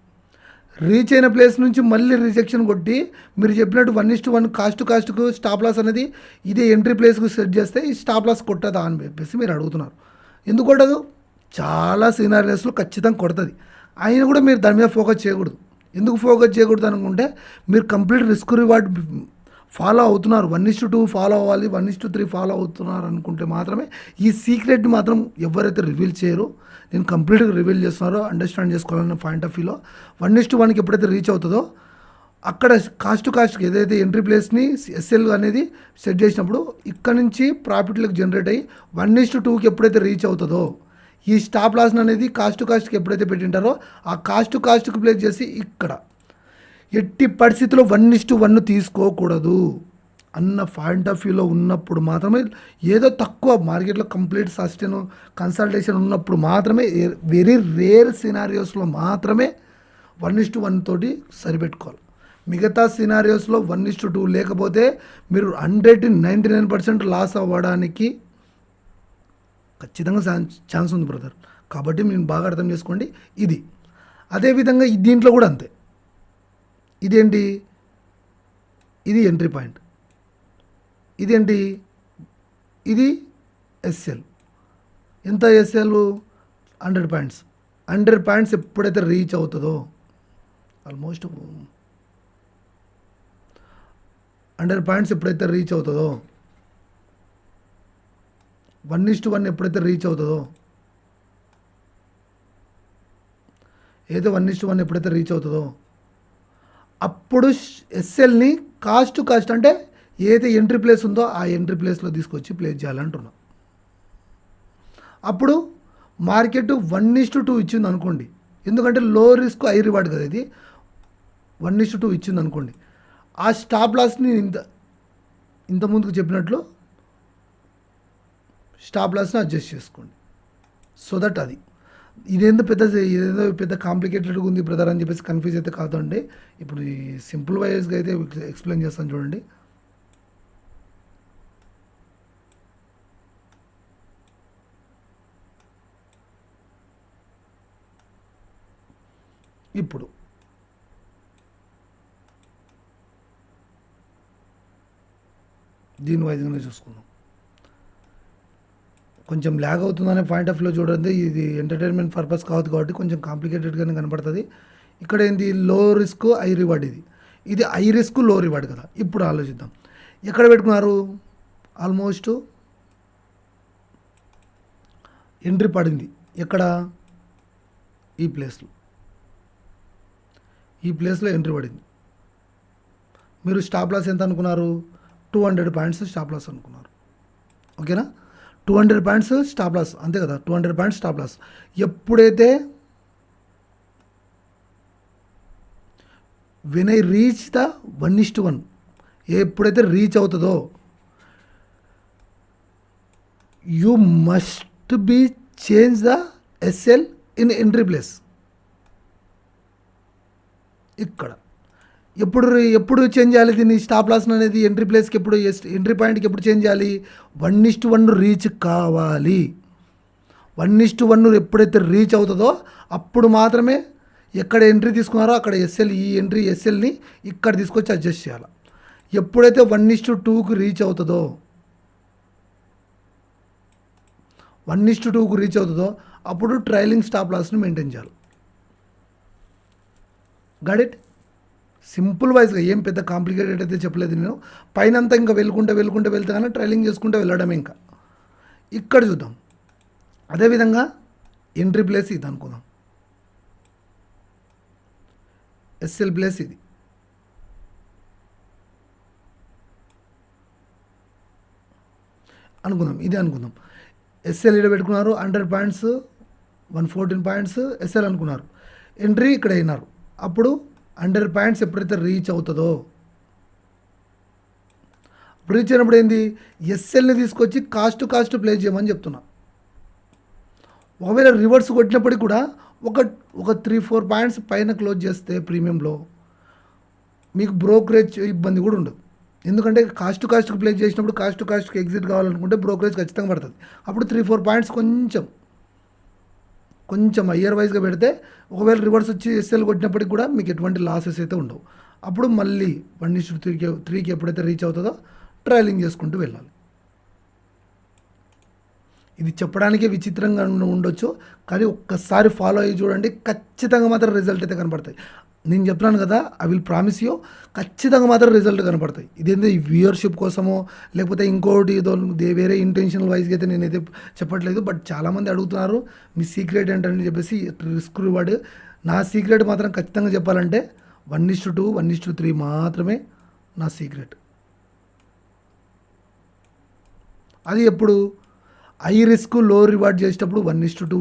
రీచ్ అయిన ప్లేస్ నుంచి మళ్ళీ రిజెక్షన్ కొట్టి మీరు చెప్పినట్టు 1:1 కాస్ట్ టు కాస్ట్కు స్టాప్ లాస్ అనేది ఇదే ఎంట్రీ ప్లేస్కు సెట్ చేస్తే ఈ స్టాప్ లాస్ కొట్టదా అని చెప్పేసి మీరు అడుగుతున్నారు. ఎందుకు కొట్టదు? చాలా సినారియోస్లో ఖచ్చితంగా కొడుతుంది. అయినా కూడా మీరు దాని మీద ఫోకస్ చేయకూడదు. ఎందుకు ఫోకస్ చేయకూడదు అనుకుంటే మీరు కంప్లీట్ రిస్క్ రివార్డ్ ఫాలో అవుతున్నారు. 1:2 ఫాలో అవ్వాలి, 1:3 ఫాలో అవుతున్నారు అనుకుంటే మాత్రమే ఈ సీక్రెట్ మాత్రం ఎవరైతే రివీల్ చేయరో నేను కంప్లీట్గా రివీల్ చేస్తున్నారో అండర్స్టాండ్ చేసుకోవాలన్న పాయింట్ ఆఫ్ వ్యూలో 1:1కి ఎప్పుడైతే రీచ్ అవుతుందో అక్కడ కాస్ట్ టు కాస్ట్కి ఏదైతే ఎంట్రీ ప్లేస్ని ఎస్ఎల్ అనేది సెట్ చేసినప్పుడు ఇక్కడ నుంచి ప్రాఫిట్లకు జనరేట్ అయ్యి 1:2కి ఎప్పుడైతే రీచ్ అవుతుందో ఈ స్టాప్ లాస్ అనేది కాస్ట్ టు కాస్ట్కి ఎప్పుడైతే పెట్టింటారో ఆ కాస్ట్ టు కాస్ట్కి ప్లేస్ చేసి ఇక్కడ ఎట్టి పరిస్థితుల్లో 1:1 తీసుకోకూడదు అన్న పాయింట్ ఆఫ్ వ్యూలో ఉన్నప్పుడు మాత్రమే ఏదో తక్కువ మార్కెట్లో కంప్లీట్ సస్టైన్ కన్సల్టేషన్ ఉన్నప్పుడు మాత్రమే వెరీ రేర్ సినారియోస్లో మాత్రమే 1:1 తోటి సరిపెట్టుకోవాలి. మిగతా సినారియోస్లో 1:2 లేకపోతే మీరు 199% లాస్ అవ్వడానికి ఖచ్చితంగా ఛాన్స్ ఉంది బ్రదర్. కాబట్టి మీరు బాగా అర్థం చేసుకోండి. ఇది అదేవిధంగా దీంట్లో కూడా అంతే. ఇదేంటి? ఇది ఎంట్రీ పాయింట్, ఇదేంటి? ఇది ఎస్ఎల్. ఎంత ఎస్ఎల్? 100 పాయింట్స్. 100 పాయింట్స్ ఎప్పుడైతే రీచ్ అవుతుందో ఆల్మోస్ట్ 100 పాయింట్స్ ఎప్పుడైతే రీచ్ అవుతుందో 1:1 ఎప్పుడైతే రీచ్ అవుతుందో ఏదో 1:1 ఎప్పుడైతే రీచ్ అవుతుందో అప్పుడు ఎస్ఎల్ని కాస్ట్ టు కాస్ట్ అంటే ఏదైతే ఎంట్రీ ప్లేస్ ఉందో ఆ ఎంట్రీ ప్లేస్లో తీసుకొచ్చి ప్లేస్ చేయాలంటున్నాం. అప్పుడు మార్కెట్ 1:2 ఇచ్చింది అనుకోండి, ఎందుకంటే లో రిస్క్ హై రివార్డ్ కదా ఇది. 1:2 ఇచ్చింది అనుకోండి, ఆ స్టాప్ లాస్ని ఇంత ముందుకు చెప్పినట్లు స్టాప్ లాస్ని అడ్జస్ట్ చేసుకోండి. సో దట్ అది ఇదేదో పెద్ద కాంప్లికేటెడ్గా ఉంది బ్రదర్ అని చెప్పేసి కన్ఫ్యూజ్ అయితే కాదండి. ఇప్పుడు ఈ సింపుల్ వైజ్గా అయితే ఎక్స్ప్లెయిన్ చేస్తాను చూడండి. ఇప్పుడు దీని వైజ్గానే చూసుకుందాం. కొంచెం ల్యాగ్ అవుతుందనే పాయింట్ ఆఫ్ వ్యూలో చూడండి. ఇది ఎంటర్టైన్మెంట్ పర్పస్ కాదు కాబట్టి కొంచెం కాంప్లికేటెడ్గానే కనపడుతుంది. ఇక్కడ ఏంది లో రిస్క్ హై రివార్డ్, ఇది హై రిస్క్ లో రివార్డ్ కదా. ఇప్పుడు ఆలోచిద్దాం, ఎక్కడ పెట్టుకున్నారు, ఆల్మోస్ట్ ఎంట్రీ పడింది ఎక్కడ, ఈ ప్లేస్లో ఎంట్రీ పడింది. మీరు స్టాప్ లాస్ ఎంత అనుకున్నారు, 200 పాయింట్స్ స్టాప్ లాస్ అనుకున్నారు. ఓకేనా, 200 పాయింట్స్ స్టాప్ లాస్, అంతే కదా, 200 పాయింట్స్ స్టాప్ లాస్. ఎప్పుడైతే వెన్ ఐ రీచ్ ద 1:1, ఎప్పుడైతే రీచ్ అవుతుందో you must be change the SL in entry place. ఇక్కడ ఎప్పుడు చేంజ్ చేయాలి దీన్ని, స్టాప్ లాస్ అనేది ఎంట్రీ ప్లేస్కి ఎప్పుడు, ఎంట్రీ పాయింట్కి ఎప్పుడు చేంజ్ చేయాలి, 1:1 రీచ్ కావాలి. 1:1 ఎప్పుడైతే రీచ్ అవుతుందో అప్పుడు మాత్రమే ఎక్కడ ఎంట్రీ తీసుకున్నారో అక్కడ ఎస్ఎల్, ఈ ఎంట్రీ ఎస్ఎల్ని ఇక్కడ తీసుకొచ్చి అడ్జస్ట్ చేయాలి. ఎప్పుడైతే 1:2కు రీచ్ అవుతుందో, 1:2కు రీచ్ అవుతుందో అప్పుడు ట్రైలింగ్ స్టాప్ లాస్ని మెయింటైన్ చేయాలి. గాట్ ఇట్, సింపుల్ వైజ్గా, ఏం పెద్ద కాంప్లికేటెడ్ అయితే చెప్పలేదు నేను. పైనంతా ఇంకా వెళ్తే కానీ ట్రైలింగ్ చేసుకుంటూ వెళ్ళడమే. ఇంకా ఇక్కడ చూద్దాం, అదేవిధంగా ఎంట్రీ ప్లేస్ ఇది అనుకుందాం, ఎస్ఎల్ ప్లేస్ ఇది. అనుకుందాం ఎస్ఎల్ ఇక్కడ పెట్టుకున్నారు, 100 పాయింట్స్, 114 పాయింట్స్ ఎస్ఎల్ అనుకున్నారు. ఎంట్రీ ఇక్కడ అయినారు. అప్పుడు 100 పాయింట్స్ ఎప్పుడైతే రీచ్ అవుతుందో, రీచ్ అయినప్పుడు ఏంది, ఎస్ఎల్ని తీసుకొచ్చి కాస్ట్ ప్లేస్ చేయమని చెప్తున్నా. ఒకవేళ రివర్స్ కొట్టినప్పటికీ కూడా ఒక 3-4 పాయింట్స్ పైన క్లోజ్ చేస్తే ప్రీమియంలో మీకు బ్రోకరేజ్ ఇబ్బంది కూడా ఉండదు. ఎందుకంటే కాస్ట్కి ప్లేస్ చేసినప్పుడు కాస్ట్కి ఎగ్జిట్ కావాలనుకుంటే బ్రోకరేజ్ ఖచ్చితంగా పడుతుంది. అప్పుడు 3-4 పాయింట్స్ కొంచెం ఇయర్ వైజ్గా పెడితే ఒకవేళ రివర్స్ వచ్చి ఎస్ఎల్ కొట్టినప్పటికి కూడా మీకు ఎటువంటి లాసెస్ అయితే ఉండవు. అప్పుడు మళ్ళీ 1:3కి ఎప్పుడైతే రీచ్ అవుతుందో ట్రైలింగ్ చేసుకుంటూ వెళ్ళాలి. ఇది చెప్పడానికే విచిత్రంగా ఉండొచ్చు, కానీ ఒక్కసారి ఫాలో అయ్యి చూడండి, ఖచ్చితంగా మాత్రం రిజల్ట్ అయితే కనపడతాయి. నేను చెప్తున్నాను కదా, ఐ విల్ ప్రామిస్ యూ, ఖచ్చితంగా మాత్రం రిజల్ట్ కనపడతాయి. ఇదేందో ఈ వ్యూయర్షిప్ కోసమో లేకపోతే ఇంకోటి ఏదో వేరే ఇంటెన్షనల్ వైజ్గా అయితే నేనైతే చెప్పట్లేదు. బట్ చాలామంది అడుగుతున్నారు మీ సీక్రెట్ ఏంటని చెప్పేసి, రిస్క్ రివార్డ్. నా సీక్రెట్ మాత్రం ఖచ్చితంగా చెప్పాలంటే 1:2, 1:3 మాత్రమే నా సీక్రెట్. అది ఎప్పుడు, హై రిస్క్ లో రివార్డ్ చేసేటప్పుడు 1:2,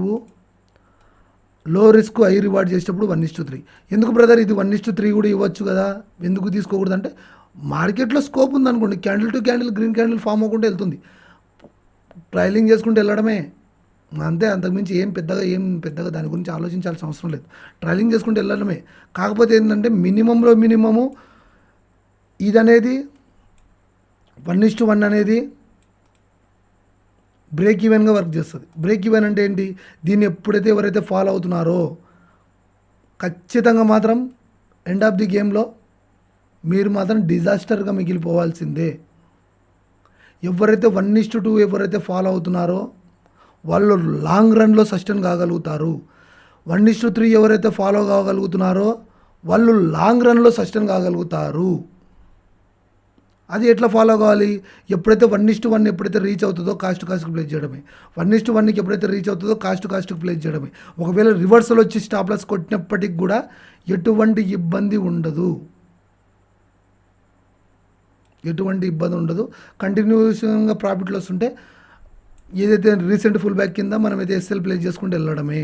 లో రిస్క్ హై రివార్డ్ చేసేటప్పుడు 1:3. ఎందుకు బ్రదర్ ఇది 1:3 కూడా ఇవ్వచ్చు కదా, ఎందుకు తీసుకోకూడదు అంటే, మార్కెట్లో స్కోప్ ఉందనుకోండి, candle to candle green candle form అవ్వకుండా వెళ్తుంది, ట్రైలింగ్ చేసుకుంటూ వెళ్ళడమే అంతే. అంతకుమించి ఏం పెద్దగా దాని గురించి ఆలోచించాల్సిన అవసరం లేదు, ట్రైలింగ్ చేసుకుంటూ వెళ్ళడమే. కాకపోతే ఏంటంటే మినిమము ఇది అనేది 1:1 అనేది బ్రేక్ ఈవెన్గా వర్క్ చేస్తుంది. బ్రేక్ ఈవెన్ అంటే ఏంటి, దీన్ని ఎప్పుడైతే ఎవరైతే ఫాలో అవుతున్నారో ఖచ్చితంగా మాత్రం ఎండ్ ఆఫ్ ది గేమ్లో మీరు మాత్రం డిజాస్టర్గా మిగిలిపోవాల్సిందే. ఎవరైతే 1:2 ఎవరైతే ఫాలో అవుతున్నారో వాళ్ళు లాంగ్ రన్లో సస్టైన్ కాగలుగుతారు. 1:3 ఎవరైతే ఫాలో కాగలుగుతున్నారో వాళ్ళు లాంగ్ రన్లో సస్టైన్ కాగలుగుతారు. అది ఎట్లా ఫాలో కావాలి, ఎప్పుడైతే 1:1 ఎప్పుడైతే రీచ్ అవుతుందో కాస్ట్కి ప్లేస్ చేయడమే. 1:1కి ఎప్పుడైతే రీచ్ అవుతుందో కాస్ట్కి ప్లేస్ చేయడమే. ఒకవేళ రివర్సల్ వచ్చి స్టాప్ లాస్ కొట్టినప్పటికి కూడా ఎటువంటి ఇబ్బంది ఉండదు. కంటిన్యూస్గా ప్రాఫిట్లు వస్తుంటే ఏదైతే రీసెంట్ ఫుల్ బ్యాక్ కింద మనమైతే ఎస్ఎల్ ప్లేస్ చేసుకుంటూ వెళ్ళడమే.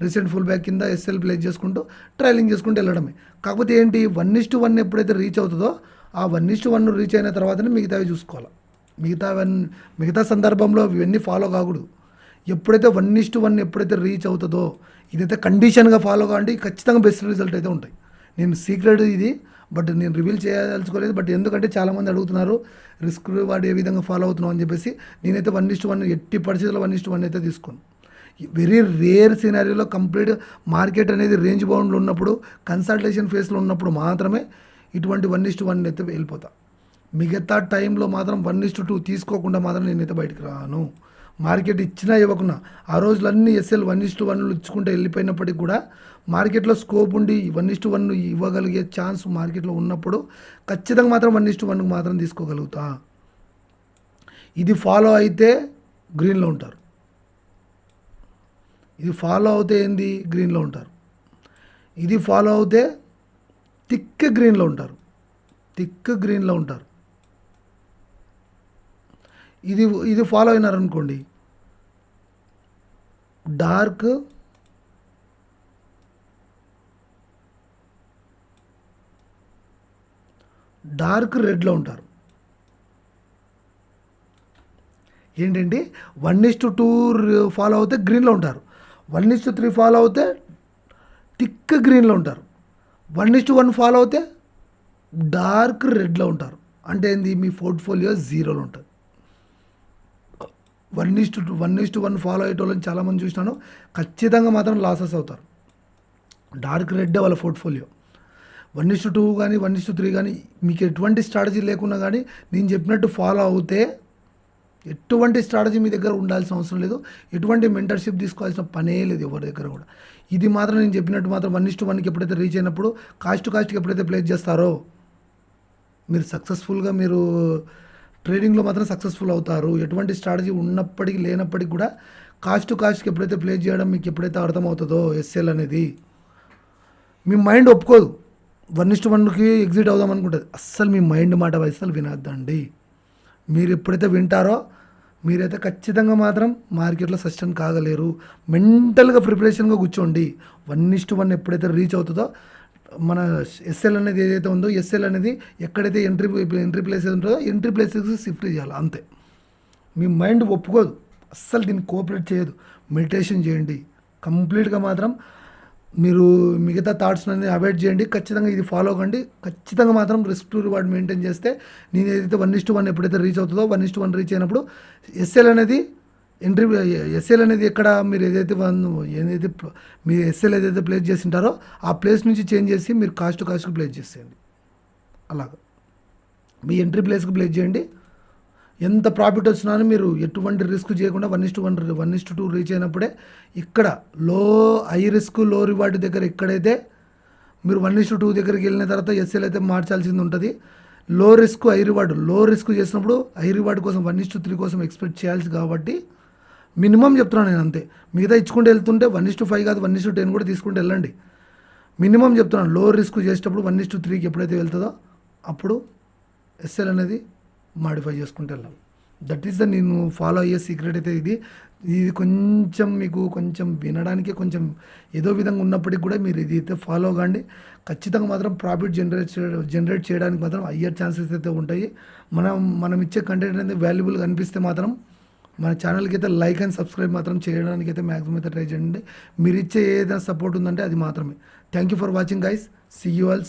రీసెంట్ ఫుల్ బ్యాక్ కింద ఎస్ఎల్ ప్లేస్ చేసుకుంటూ ట్రైలింగ్ చేసుకుంటూ వెళ్ళడమే. కాకపోతే ఏంటి, 1:1 ఎప్పుడైతే రీచ్ అవుతుందో ఆ 1:1 రీచ్ అయిన తర్వాతనే మిగతావి చూసుకోవాలి. మిగతా సందర్భంలో ఇవన్నీ ఫాలో కాకూడదు. ఎప్పుడైతే 1:1 ఎప్పుడైతే రీచ్ అవుతుందో ఇదైతే కండిషన్గా ఫాలో కావండి, ఖచ్చితంగా బెస్ట్ రిజల్ట్ అయితే ఉంటాయి. నేను సీక్రెట్ ఇది, బట్ నేను రివీల్ చేయదలుచుకోలేదు. బట్ ఎందుకంటే చాలామంది అడుగుతున్నారు రిస్క్ రివార్డ్ ఏ విధంగా ఫాలో అవుతున్నావు అని చెప్పేసి. నేనైతే 1:1 ఎట్టి పరిస్థితుల్లో 1:1 అయితే తీసుకోను. వెరీ రేర్ సినారియోలో కంప్లీట్ మార్కెట్ అనేది రేంజ్ బౌండ్లో ఉన్నప్పుడు, కన్సల్టేషన్ ఫేస్లో ఉన్నప్పుడు మాత్రమే ఇటువంటి 1:1 అయితే వెళ్ళిపోతా. మిగతా టైంలో మాత్రం 1:2 తీసుకోకుండా మాత్రం నేనైతే బయటకు రాను. మార్కెట్ ఇచ్చినా ఇవ్వకున్నా ఆ రోజులన్నీ ఎస్ఎల్ 1:1 ఇచ్చుకుంటే వెళ్ళిపోయినప్పటికి కూడా మార్కెట్లో స్కోప్ ఉండి 1:1 ఇవ్వగలిగే ఛాన్స్ మార్కెట్లో ఉన్నప్పుడు ఖచ్చితంగా మాత్రం 1:1కి మాత్రం తీసుకోగలుగుతా. ఇది ఫాలో అయితే గ్రీన్లో ఉంటారు. ఇది ఫాలో అవుతే ఏంది గ్రీన్లో ఉంటారు. ఇది ఫాలో అవుతే థిక్ గ్రీన్లో ఉంటారు. థిక్ గ్రీన్లో ఉంటారు. ఇది ఇది ఫాలో అయినారనుకోండి డార్క్ రెడ్లో ఉంటారు. ఏంటంటే 1:2 ఫాలో అవుతే గ్రీన్లో ఉంటారు. 1:3 ఫాలో అవుతే థిక్ గ్రీన్లో ఉంటారు. 1:1 ఫాలో అవుతే డార్క్ రెడ్లో ఉంటారు. అంటే ఏంది మీ పోర్ట్ఫోలియో జీరోలో ఉంటుంది. 1:1 ఫాలో అయ్యేటోళ్ళని చాలామంది చూసినాను, ఖచ్చితంగా మాత్రం లాసెస్ అవుతారు. డార్క్ రెడ్డే వాళ్ళ పోర్ట్ఫోలియో. 1:2 కానీ 1:3 కానీ మీకు ఎటువంటి స్ట్రాటజీ లేకున్నా కానీ నేను చెప్పినట్టు ఫాలో అవుతే ఎటువంటి స్ట్రాటజీ మీ దగ్గర ఉండాల్సిన అవసరం లేదు. ఎటువంటి మెంటర్షిప్ తీసుకోవాల్సిన పనే లేదు ఎవరి దగ్గర కూడా. ఇది మాత్రం నేను చెప్పినట్టు మాత్రం 1:1కి ఎప్పుడైతే రీచ్ అయినప్పుడు కాస్ట్ టు కాస్ట్కి ఎప్పుడైతే ప్లేస్ చేస్తారో మీరు సక్సెస్ఫుల్గా మీరు ట్రేడింగ్లో మాత్రం సక్సెస్ఫుల్ అవుతారు. ఎటువంటి స్ట్రాటజీ ఉన్నప్పటికీ లేనప్పటికీ కూడా కాస్ట్ టు కాస్ట్కి ఎప్పుడైతే ప్లేస్ చేయడం మీకు ఎప్పుడైతే అర్థమవుతుందో ఎస్ఎల్ అనేది మీ మైండ్ ఒప్పుకోదు. 1:1కి ఎగ్జిట్ అవుదాం అనుకుంటుంది. అస్సలు మీ మైండ్ మాట అస్సలు వినద్దండి. మీరు ఎప్పుడైతే వింటారో మీరైతే ఖచ్చితంగా మాత్రం మార్కెట్లో సస్టైన్ కాగలేరు. మెంటల్గా ప్రిపరేషన్గా కూర్చోండి. 1:1 ఎప్పుడైతే రీచ్ అవుతుందో మన ఎస్ఎల్ అనేది ఏదైతే ఉందో ఎస్ఎల్ అనేది ఎక్కడైతే ఎంట్రీ ప్లేసెస్ ఉంటుందో ఎంట్రీ ప్లేసెస్కి షిఫ్ట్ చేయాలి అంతే. మీ మైండ్ ఒప్పుకోదు, అస్సలు దీన్ని కోఆపరేట్ చేయదు. మెడిటేషన్ చేయండి. కంప్లీట్గా మాత్రం మీరు మిగతా థాట్స్ అనేది అవాయిడ్ చేయండి. ఖచ్చితంగా ఇది ఫాలో కండి. ఖచ్చితంగా మాత్రం రిస్క్ టు రివార్డ్ మెయింటైన్ చేస్తే నేను ఏదైతే 1:1 ఎప్పుడైతే రీచ్ అవుతుందో 1:1 రీచ్ అయినప్పుడు ఎస్ఎల్ అనేది ఎస్ఎల్ అనేది ఎక్కడ మీరు ఏదైతే మీ ఎస్ఎల్ ఏదైతే ప్లేస్ చేసి ఉంటారో ఆ ప్లేస్ నుంచి చేంజ్ చేసి మీరు కాస్ట్ టు కాస్ట్కి ప్లేస్ చేసేయండి. అలాగా మీ ఎంట్రీ ప్లేస్కి ప్లేస్ చేయండి. ఎంత ప్రాఫిట్ వచ్చినా మీరు ఎటువంటి రిస్క్ చేయకుండా 1:1 1:2 రీచ్ అయినప్పుడే ఇక్కడ హై రిస్క్ లో రివార్డ్ దగ్గర ఎక్కడైతే మీరు 1:2 దగ్గరికి వెళ్ళిన తర్వాత ఎస్ఎల్ అయితే మార్చాల్సింది ఉంటుంది. లో రిస్క్ చేసినప్పుడు హై రివార్డ్ కోసం 1:3 కోసం ఎక్స్పెక్ట్ చేయాల్సి కాబట్టి మినిమం చెప్తున్నాను నేను అంతే. మిగతా ఇచ్చుకుంటూ వెళ్తుంటే 1:5 కాదు 1:10 కూడా తీసుకుంటూ వెళ్ళండి. మినిమం చెప్తున్నాను. లో రిస్క్ చేసేటప్పుడు 1:3కి ఎప్పుడైతే వెళ్తుందో అప్పుడు ఎస్ఎల్ అనేది మాడిఫై చేసుకుంటూ వెళ్ళాలి. దట్ ఈస్ ద నేను ఫాలో అయ్యే సీక్రెట్ అయితే ఇది కొంచెం మీకు కొంచెం వినడానికి కొంచెం ఏదో విధంగా ఉన్నప్పటికీ కూడా మీరు ఇది అయితే ఫాలో కాండి. ఖచ్చితంగా మాత్రం ప్రాఫిట్ జనరేట్ చేయడానికి మాత్రం అయ్యే ఛాన్సెస్ అయితే ఉంటాయి. మనం ఇచ్చే కంటెంట్ అనేది వాల్యుబుల్గా అనిపిస్తే మాత్రం మన ఛానల్కి అయితే లైక్ అండ్ సబ్స్క్రైబ్ మాత్రం చేయడానికి అయితే మ్యాక్సిమం అయితే ట్రై చేయండి. మీరు ఇచ్చే ఏదైనా సపోర్ట్ ఉందంటే అది మాత్రమే. Thank you for watching guys. See you all.